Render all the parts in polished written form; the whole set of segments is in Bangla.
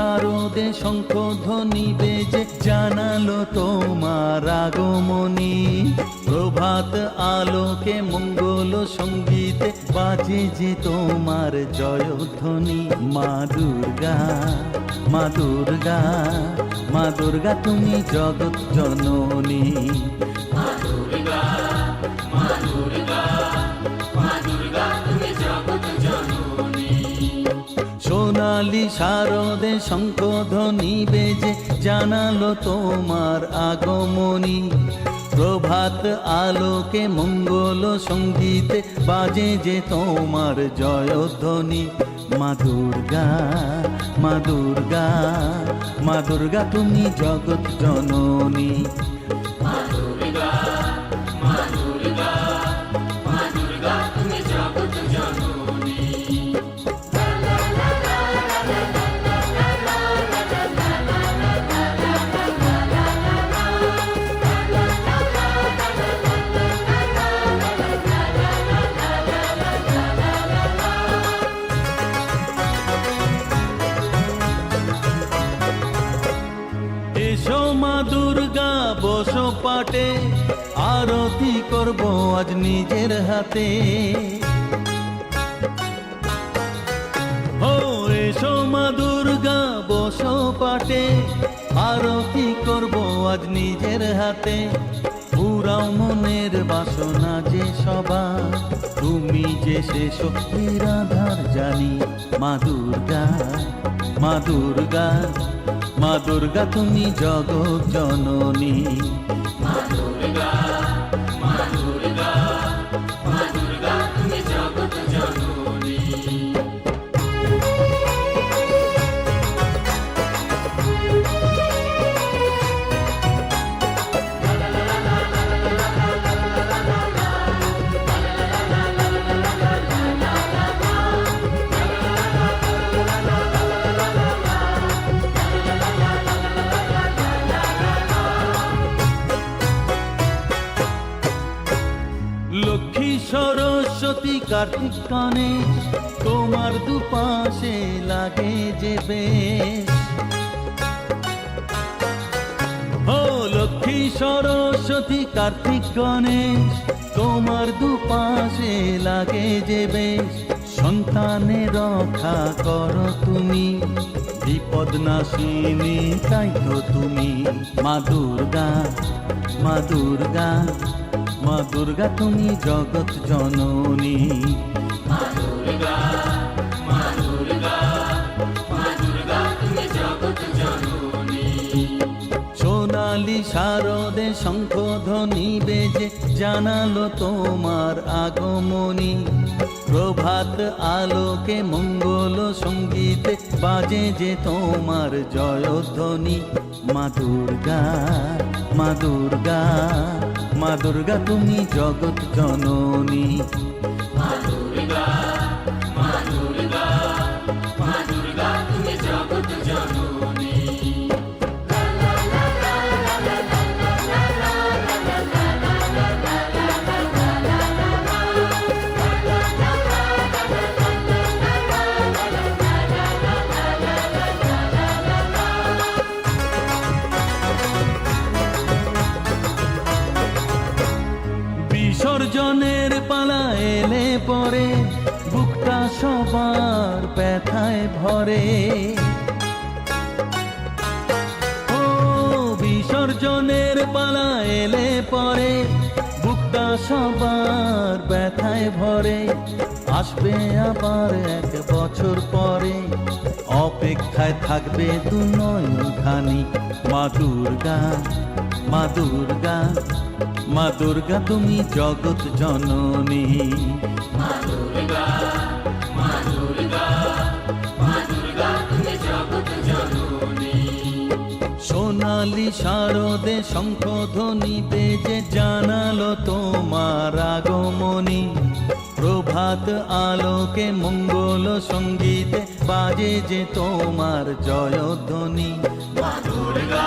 শারদে শঙ্খধ্বনি বেজে জানালো তোমার আগমনী। প্রভাত আলোকে মঙ্গল সঙ্গীতে বাজে যে তোমার জয়ধ্বনি। মা দুর্গা, মা দুর্গা, মা দুর্গা তুমি জগৎ জননী। মা দুর্গা, মা দুর্গা, মা দুর্গা তুমি জগৎ জননী। সোনালি শারদে শঙ্খধ্বনি বেজে জানালো তোমার আগমনী। প্রভাত আলোকে মঙ্গল সঙ্গীতে বাজে যে তোমার জয়ধ্বনি। মা দুর্গা, মা দুর্গা, মা দুর্গা তুমি জগৎ জননী। মা দুর্গা, মা দুর্গা, মা দুর্গা তুমি জগৎ জননী। এসো মা দুর্গা বসো পাটে, আরতি করব আজ নিজের হাতে। ও এসো মা দুর্গা বসো পাটে, আরতি করব আজ নিজের হাতে। পুরাও মনের বাসনা যে সবার, তুমি যে সে শক্তির আধার জানি। মা দুর্গা, মা দুর্গা, মা দুর্গা তুমি জগৎ জননী। মা দুর্গা, মা দুর্গা, মা দুর্গা তুমি জগৎ জননী। লক্ষ্মী সরস্বতী কার্তিক গণেশ, তোমার দুপাশে লাগে যে বেশ। ও লক্ষ্মী সরস্বতী কার্তিক গণেশ, তোমার দুপাশে লাগে যে বেশ। সন্তানের রক্ষা করো তুমি, বিপদ নাশিনী তাই তো তুমি। মা দুর্গা, মা দুর্গা, মা দুর্গা তুমি জগৎ জননী। মা দুর্গা, মা দুর্গা, মা দুর্গা তুমি জগৎ জননী। সোনালি শারদে শঙ্খধ্বনি বেজে জানালো তোমার আগমনী। প্রভাত আলোকে মঙ্গল সঙ্গীতে বাজে যে তোমার জয়ধ্বনি। মা দুর্গা, মা দুর্গা, মা দুর্গা তুমি জগৎ জননী। মা দুর্গা, মা দুর্গা, মা দুর্গা তুমি জগৎ জননী। বিসর্জনের পালা এলে পরে বুকটা সবার ব্যথায় ভরে। ও বিসর্জনের পালা এলে পরে বুকটা সবার ব্যথায় ভরে। আসবে আবার এক বছর পরে, অপেক্ষায় থাকবে দু নয়ন খানি। মা দুর্গা, মা দুর্গা, মা দুর্গা তুমি জগৎ জননী। মা দুর্গা, মা দুর্গা, মা দুর্গা তুমি জগৎ জননী। সোনালি শারদে শঙ্খধ্বনি বেজে জানালো তোমার আগমনী। প্রভাত আলোকে মঙ্গল সঙ্গীতে বাজে যে তোমার জয়ধ্বনি। মা দুর্গা,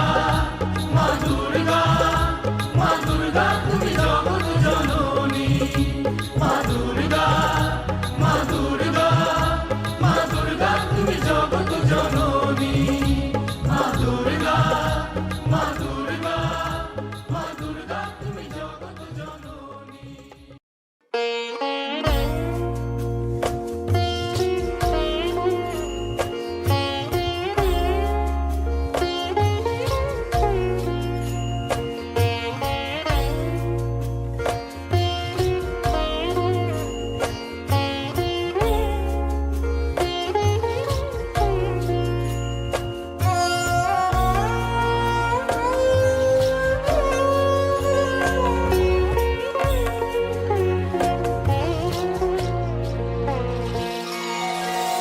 মা দুর্গা, মা দুর্গা তুমি জগৎ জননী। মা দুর্গা, মা দুর্গা, মা দুর্গা তুমি জগৎ জননী।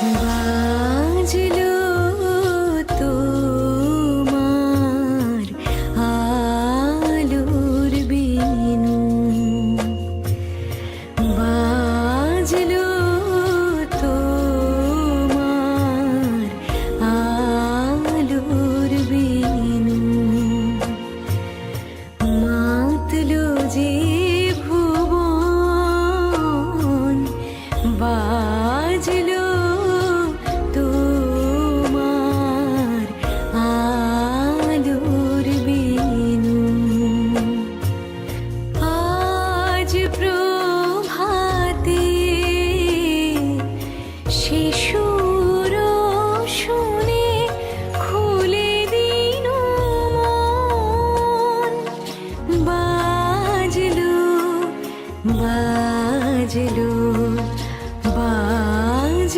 বাজলো তোমার আলোর বিনু, বাজলো তোমার আলোর বিনু, মাতলো যে ভুবন, বাজলো তোমার আলোর বিনু। আজ প্রভাতে শিশুর শুনে খুলে দিন মন, বাজলো বাজলো বাজলো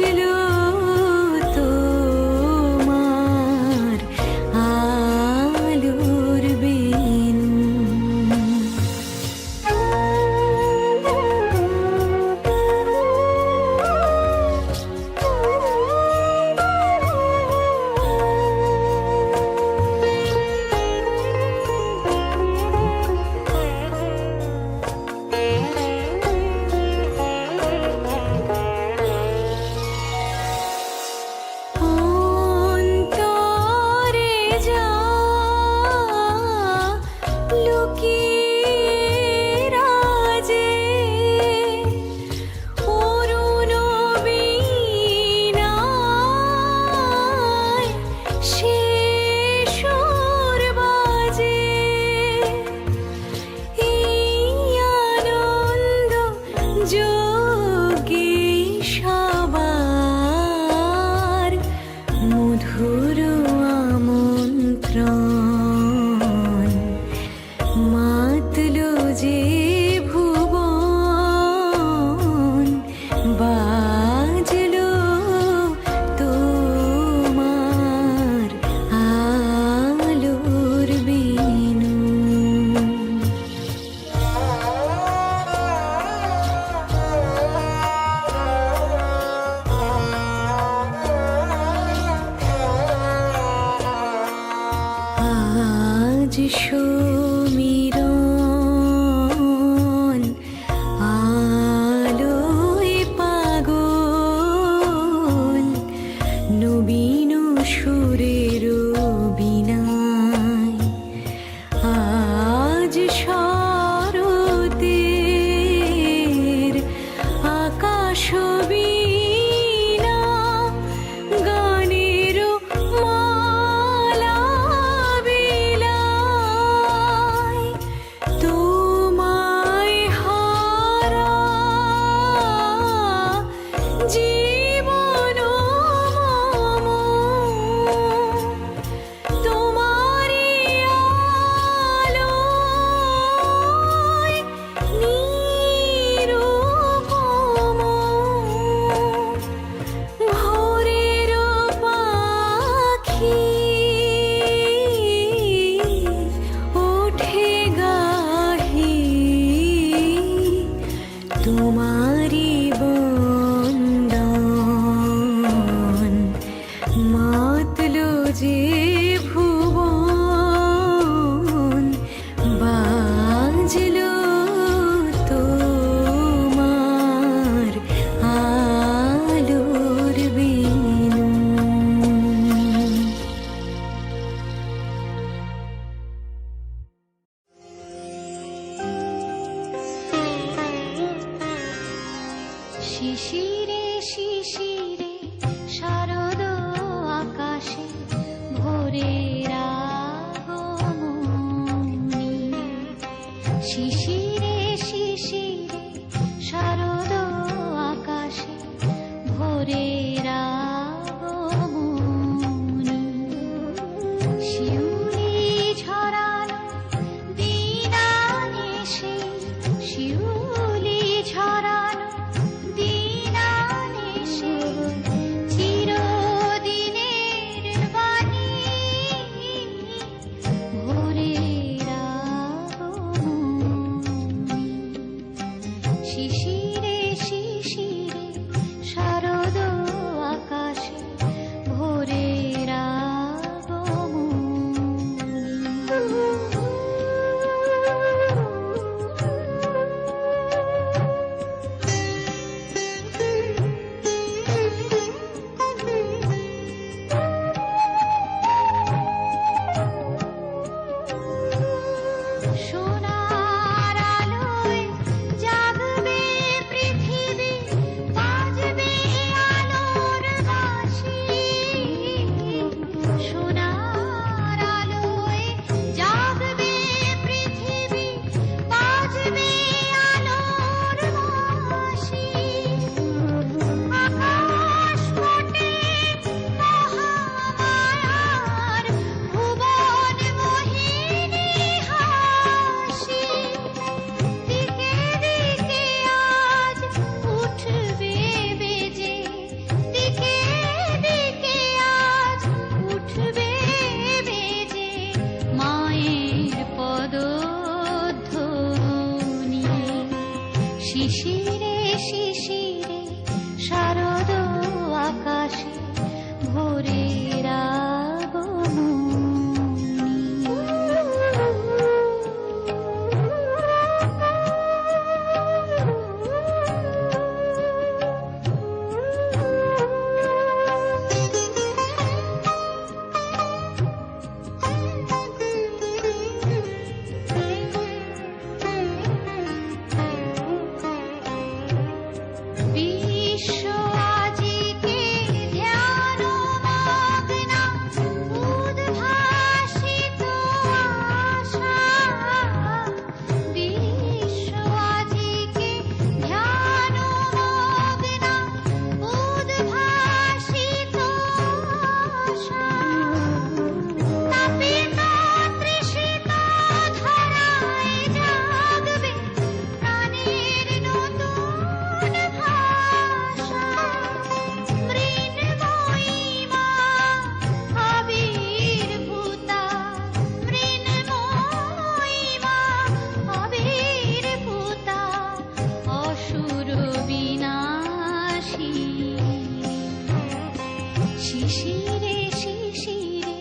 শিশিরে শিশিরে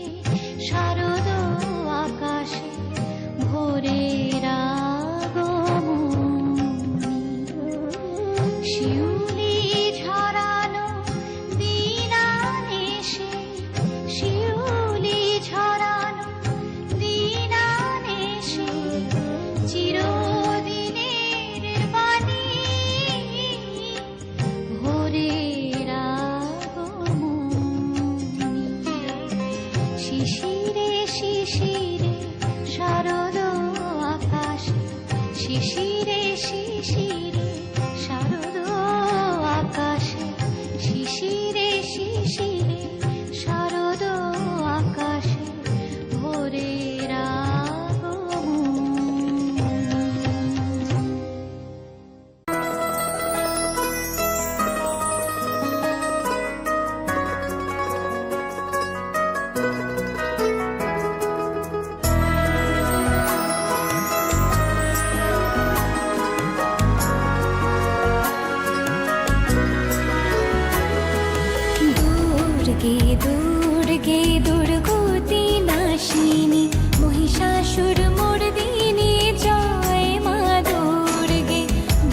শারদ আকাশে ভোরের আগমনী শিউলি ঝরানো দিনানেশে শিউলি ঝরানো দিনানেশে চিরদিনের বাণী ভোরের আগমনী শিশিরে শিশিরে শারদ আকাশে শিশিরে শিশিরে শারদ আকাশে শিশিরে শিশিরে শারদ আকাশে ভোরের আগমনী দুর্গে দুর্গে দুর্গতি নাশিনী মহিষাসুর মর্দিনী জয় মা দুর্গে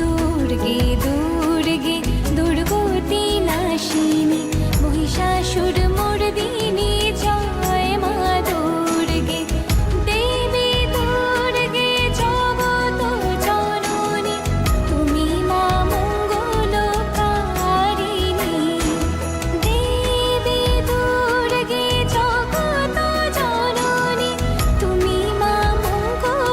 দুর্গে দুর্গে দুর্গতি নাশিনী মহিষাসুর মর্দিনী জয় মা দুর্গে দেবী দুর্গে জগত জননী তুমি মা মঙ্গলকারিণী দেবী দুর্গে জগত জননী তুমি মা মঙ্গলকারিণী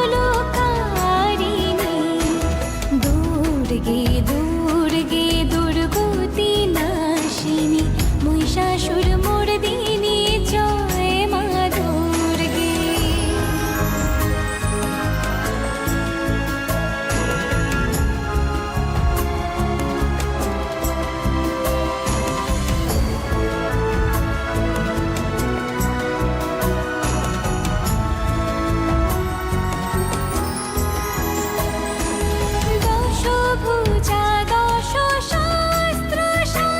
দুর্গে দুর্গে দুর্গতি নাশিনী মহিষাসুর মর্দিনী জয় মা দুর্গে দশভুজা দশ শাস্ত্রশালিনী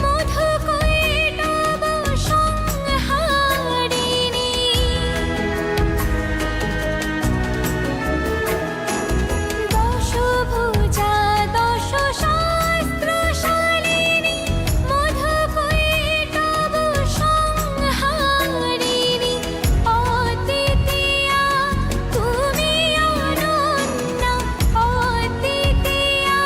মধুকৈটব সংহারিণী দশভুজা দশ শাস্ত্রশালিনী মধুকৈটব সংহারিণী অদ্বিতীয়া তুমি অনন্যা অদ্বিতীয়া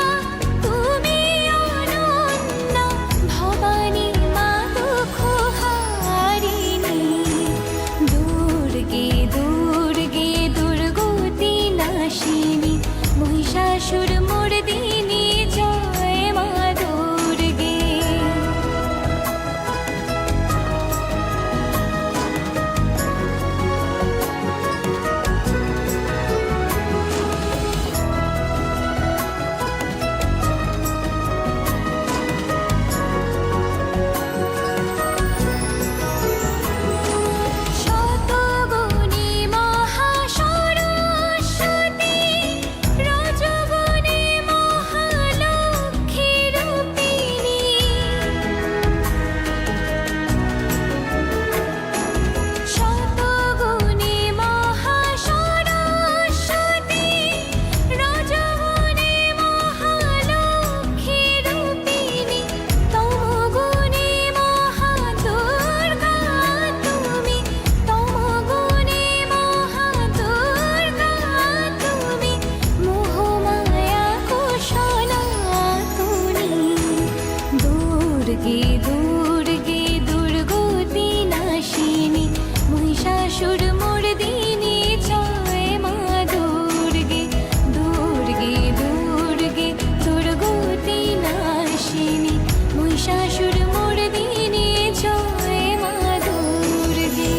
তুমি অনন্যা ভবানী মা দুঃখহারিণী দুর্গে দুর্গে দুর্গতি নাশিনী মহিষাসুর মর্দিনী জয় মা দুর্গে শতগুণী মহাসরস্বতী রজগুণী মহালক্ষ্মী রূপিণী শতগুণী মহাসরস্বতী রজগুণী মহালক্ষ্মী রূপিণী তমগুণী মহাদুর্গা তুমি তমগুণী মহাদুর্গা তুমি মোহমায়া কোশলাতুনী দুর্গে দুর্গে দুর্গতি নাশিনী মহিষাসুর মর্দিনী জয় মা দুর্গে দুর্গে দুর্গে দুর্গতি নাশিনী মহিষাসুর মর্দিনী জয় মা দুর্গে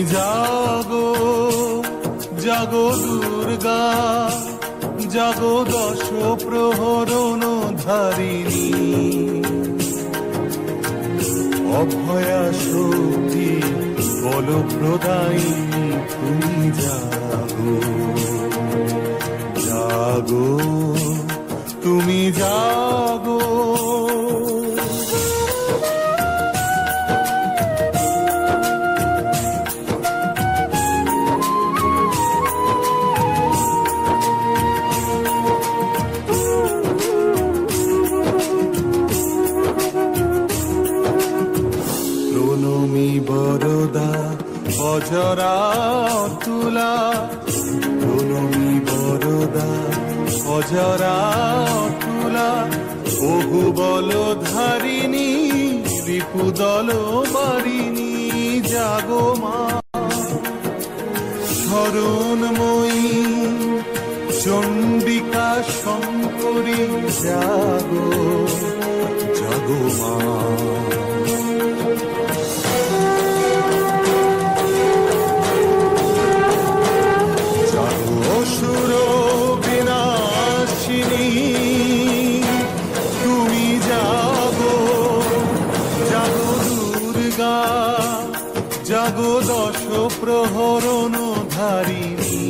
জাগো জাগো দুর্গা জাগো দশ প্রহরণ ধারিণী অভয়া শক্তি বল প্রদায়িনী তুমি জাগো জাগো তুমি জাগো প্রণমী বরদা অজরা তুলা প্রণমী বরদা অজরা তুলা বহু বল ধারিণী রিপুদল বারিণী জাগো মা শরণময়ী চণ্ডিকা শঙ্করী জাগো জাগো মা অসুর বিনাশিনী তুমি জাগো জাগো দুর্গা জাগো দশ প্রহরণ ধারিণী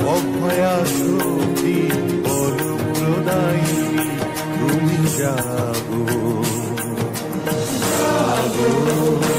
অভয়া শক্তি বল প্রদায়িনী তুমি জাগো জাগো